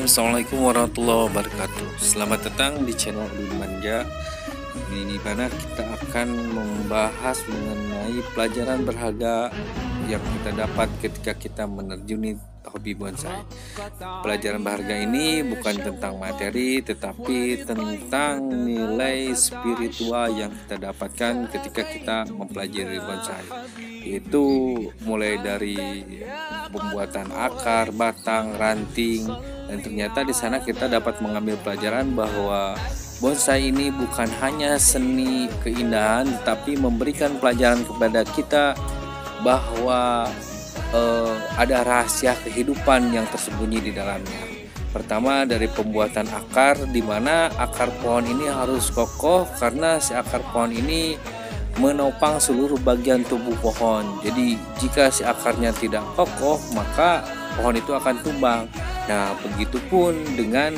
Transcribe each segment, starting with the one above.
Assalamualaikum warahmatullahi wabarakatuh. Selamat datang di channel Udin Manja, di mana kita akan membahas mengenai pelajaran berharga yang kita dapat ketika kita menerjuni hobi bonsai. Pelajaran berharga ini bukan tentang materi, tetapi tentang nilai spiritual yang kita dapatkan ketika kita mempelajari bonsai, yaitu mulai dari pembuatan akar, batang, ranting. Dan ternyata di sana kita dapat mengambil pelajaran bahwa bonsai ini bukan hanya seni keindahan, tetapi memberikan pelajaran kepada kita bahwa ada rahasia kehidupan yang tersembunyi di dalamnya. Pertama dari pembuatan akar, di mana akar pohon ini harus kokoh karena si akar pohon ini menopang seluruh bagian tubuh pohon. Jadi jika si akarnya tidak kokoh, maka pohon itu akan tumbang. Nah, begitupun dengan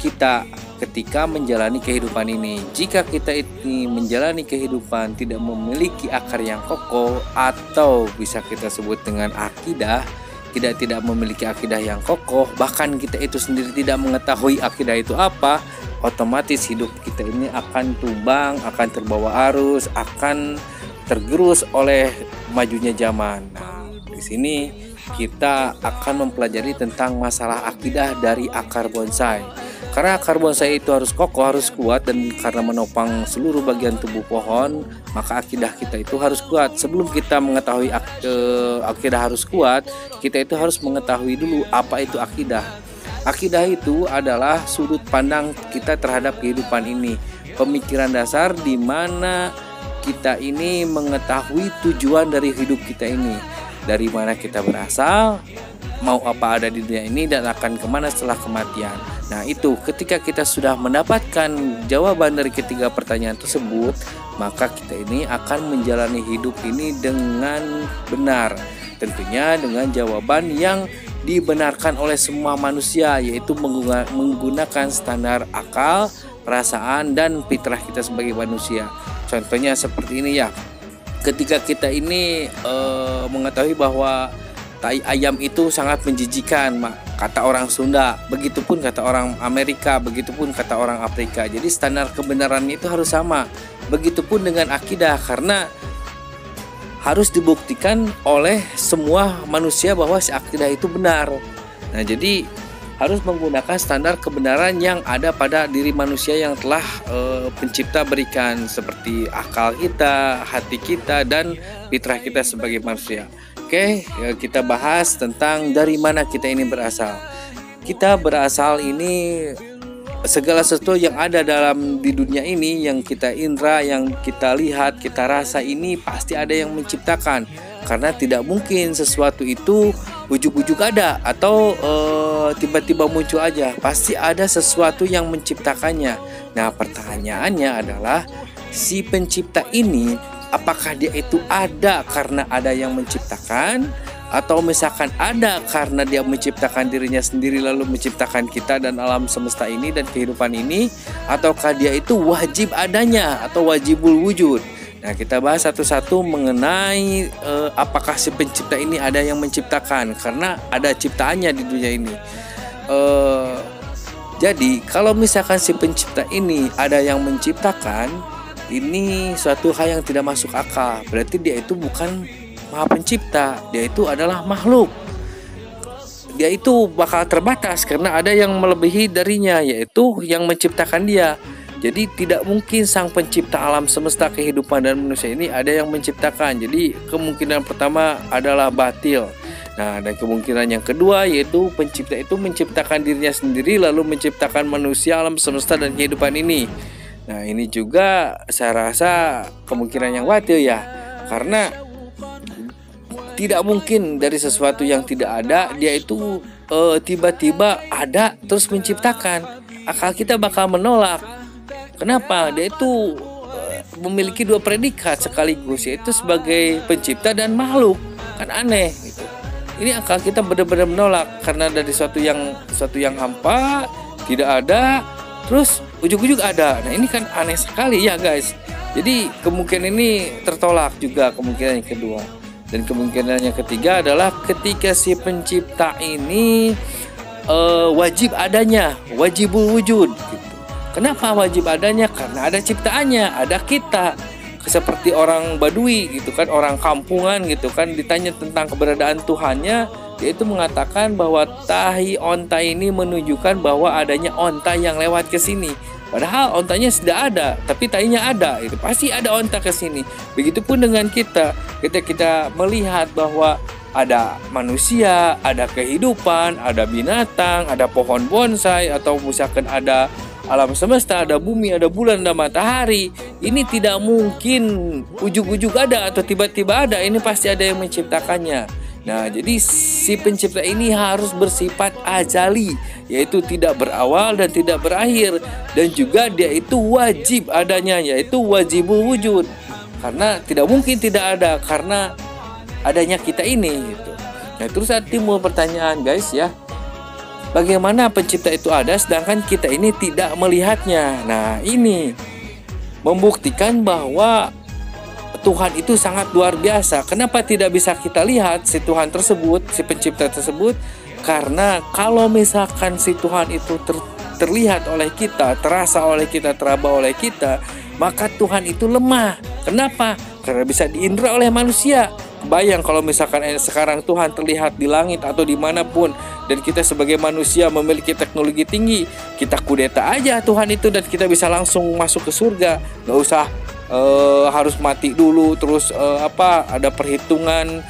kita ketika menjalani kehidupan ini. Jika kita ini menjalani kehidupan tidak memiliki akar yang kokoh, atau bisa kita sebut dengan akidah, tidak memiliki akidah yang kokoh, bahkan kita itu sendiri tidak mengetahui akidah itu apa, otomatis hidup kita ini akan tumbang, akan terbawa arus, akan tergerus oleh majunya zaman. Nah, di sini kita akan mempelajari tentang masalah akidah dari akar bonsai. Karena akar bonsai itu harus kokoh, harus kuat, dan karena menopang seluruh bagian tubuh pohon, maka akidah kita itu harus kuat. Sebelum kita mengetahui akidah harus kuat, kita itu harus mengetahui dulu apa itu akidah. Akidah itu adalah sudut pandang kita terhadap kehidupan ini, pemikiran dasar di mana kita ini mengetahui tujuan dari hidup kita ini. Dari mana kita berasal, mau apa ada di dunia ini, dan akan kemana setelah kematian. Nah itu, ketika kita sudah mendapatkan jawaban dari ketiga pertanyaan tersebut, maka kita ini akan menjalani hidup ini dengan benar. Tentunya dengan jawaban yang dibenarkan oleh semua manusia, yaitu menggunakan standar akal, perasaan, dan fitrah kita sebagai manusia. Contohnya seperti ini ya. Ketika kita ini mengetahui bahwa tai ayam itu sangat menjijikan, kata orang Sunda, begitupun kata orang Amerika, begitupun kata orang Afrika. Jadi standar kebenarannya itu harus sama. Begitupun dengan akidah, karena harus dibuktikan oleh semua manusia bahwa si akidah itu benar. Nah, jadi harus menggunakan standar kebenaran yang ada pada diri manusia yang telah pencipta berikan, seperti akal kita, hati kita, dan fitrah kita sebagai manusia. Oke, kita bahas tentang dari mana kita ini berasal. Kita berasal ini segala sesuatu yang ada di dunia ini, yang kita indra, yang kita lihat, kita rasa, ini pasti ada yang menciptakan. Karena tidak mungkin sesuatu itu ujuk-ujuk ada atau tiba-tiba muncul aja. Pasti ada sesuatu yang menciptakannya. Nah, pertanyaannya adalah si pencipta ini, apakah dia itu ada karena ada yang menciptakan, atau misalkan ada karena dia menciptakan dirinya sendiri lalu menciptakan kita dan alam semesta ini dan kehidupan ini, ataukah dia itu wajib adanya atau wajibul wujud. Nah, kita bahas satu-satu mengenai apakah si pencipta ini ada yang menciptakan, karena ada ciptaannya di dunia ini. Jadi kalau misalkan si pencipta ini ada yang menciptakan, ini suatu hal yang tidak masuk akal. Berarti dia itu bukan Maha Pencipta, dia itu adalah makhluk. Dia itu bakal terbatas karena ada yang melebihi darinya, yaitu yang menciptakan dia. Jadi tidak mungkin sang pencipta alam semesta, kehidupan, dan manusia ini ada yang menciptakan. Jadi kemungkinan pertama adalah batil. Nah, dan kemungkinan yang kedua yaitu pencipta itu menciptakan dirinya sendiri lalu menciptakan manusia, alam semesta, dan kehidupan ini. Nah, ini juga saya rasa kemungkinan yang batil ya. Karena tidak mungkin dari sesuatu yang tidak ada, dia itu tiba-tiba ada terus menciptakan. Akal kita bakal menolak. Kenapa? Dia itu memiliki dua predikat sekaligus, yaitu sebagai pencipta dan makhluk. Kan aneh gitu. Ini akal kita benar-benar menolak, karena dari sesuatu yang hampa, tidak ada, terus ujug-ujug ada. Nah, ini kan aneh sekali ya guys. Jadi kemungkinan ini tertolak juga, kemungkinan yang kedua. Dan kemungkinan yang ketiga adalah ketika si pencipta ini wajib adanya, wajibul wujud gitu. Kenapa wajib adanya? Karena ada ciptaannya, ada kita. Seperti orang Badui gitu kan, orang kampungan gitu kan, ditanya tentang keberadaan Tuhannya, dia itu mengatakan bahwa tahi onta ini menunjukkan bahwa adanya onta yang lewat ke sini. Padahal ontanya sudah ada, tapi tahinya ada. Itu pasti ada onta ke sini. Begitupun dengan kita. Kita melihat bahwa ada manusia, ada kehidupan, ada binatang, ada pohon bonsai, atau misalkan ada alam semesta, ada bumi, ada bulan, ada matahari. Ini tidak mungkin ujug-ujug ada atau tiba-tiba ada. Ini pasti ada yang menciptakannya. Nah, jadi si pencipta ini harus bersifat azali, yaitu tidak berawal dan tidak berakhir. Dan juga dia itu wajib adanya, yaitu wajibul wujud. Karena tidak mungkin tidak ada, karena adanya kita ini gitu. Nah, terus timbul pertanyaan guys ya, bagaimana pencipta itu ada sedangkan kita ini tidak melihatnya? Nah, ini membuktikan bahwa Tuhan itu sangat luar biasa. Kenapa tidak bisa kita lihat si Tuhan tersebut, si pencipta tersebut? Karena kalau misalkan si Tuhan itu terlihat oleh kita, terasa oleh kita, teraba oleh kita, maka Tuhan itu lemah. Kenapa? Karena bisa diindra oleh manusia. Bayang kalau misalkan sekarang Tuhan terlihat di langit atau dimanapun, dan kita sebagai manusia memiliki teknologi tinggi, kita kudeta aja Tuhan itu dan kita bisa langsung masuk ke surga. Gak usah harus mati dulu, terus ada perhitungan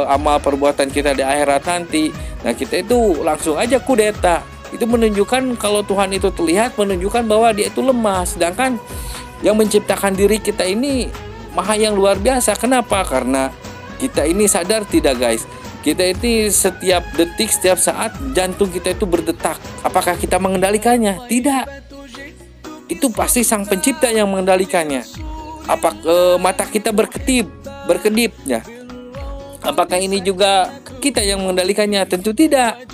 amal perbuatan kita di akhirat nanti. Nah, kita itu langsung aja kudeta. Itu menunjukkan kalau Tuhan itu terlihat, menunjukkan bahwa dia itu lemah. Sedangkan yang menciptakan diri kita ini Maha yang luar biasa. Kenapa? Karena kita ini sadar tidak guys, kita ini setiap detik, setiap saat jantung kita itu berdetak. Apakah kita mengendalikannya? Tidak. Itu pasti sang pencipta yang mengendalikannya. Mata kita berkedip ya. Apakah ini juga kita yang mengendalikannya? Tentu tidak.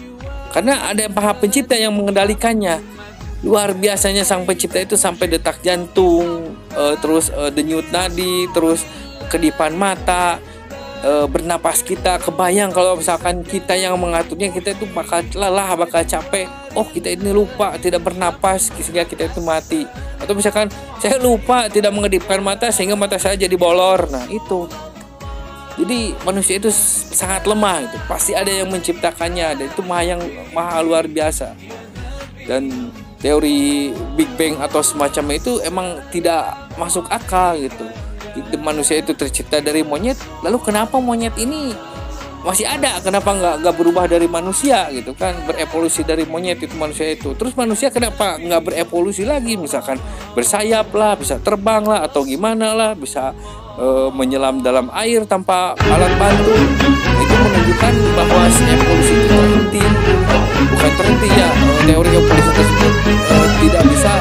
Karena ada Maha Pencipta yang mengendalikannya. Luar biasanya sang pencipta itu sampai detak jantung, terus denyut nadi, terus kedipan mata, bernapas kita. Kebayang kalau misalkan kita yang mengaturnya, kita itu bakal lelah, bakal capek. Oh, kita ini lupa tidak bernapas sehingga kita itu mati. Atau misalkan saya lupa tidak mengedipkan mata sehingga mata saya jadi bolor. Nah, itu. Jadi manusia itu sangat lemah itu. Pasti ada yang menciptakannya, dan itu maha luar biasa. Dan teori Big Bang atau semacamnya itu emang tidak masuk akal gitu. Manusia itu tercipta dari monyet, lalu kenapa monyet ini masih ada? Kenapa nggak berubah dari manusia gitu kan? Berevolusi dari monyet itu manusia itu. Terus manusia kenapa nggak berevolusi lagi? Misalkan bersayap lah, bisa terbang lah, atau gimana lah, bisa menyelam dalam air tanpa alat bantu. Itu menunjukkan bahwa si evolusi itu terhenti. Bukan terhenti ya, teori evolusi tersebut tidak bisa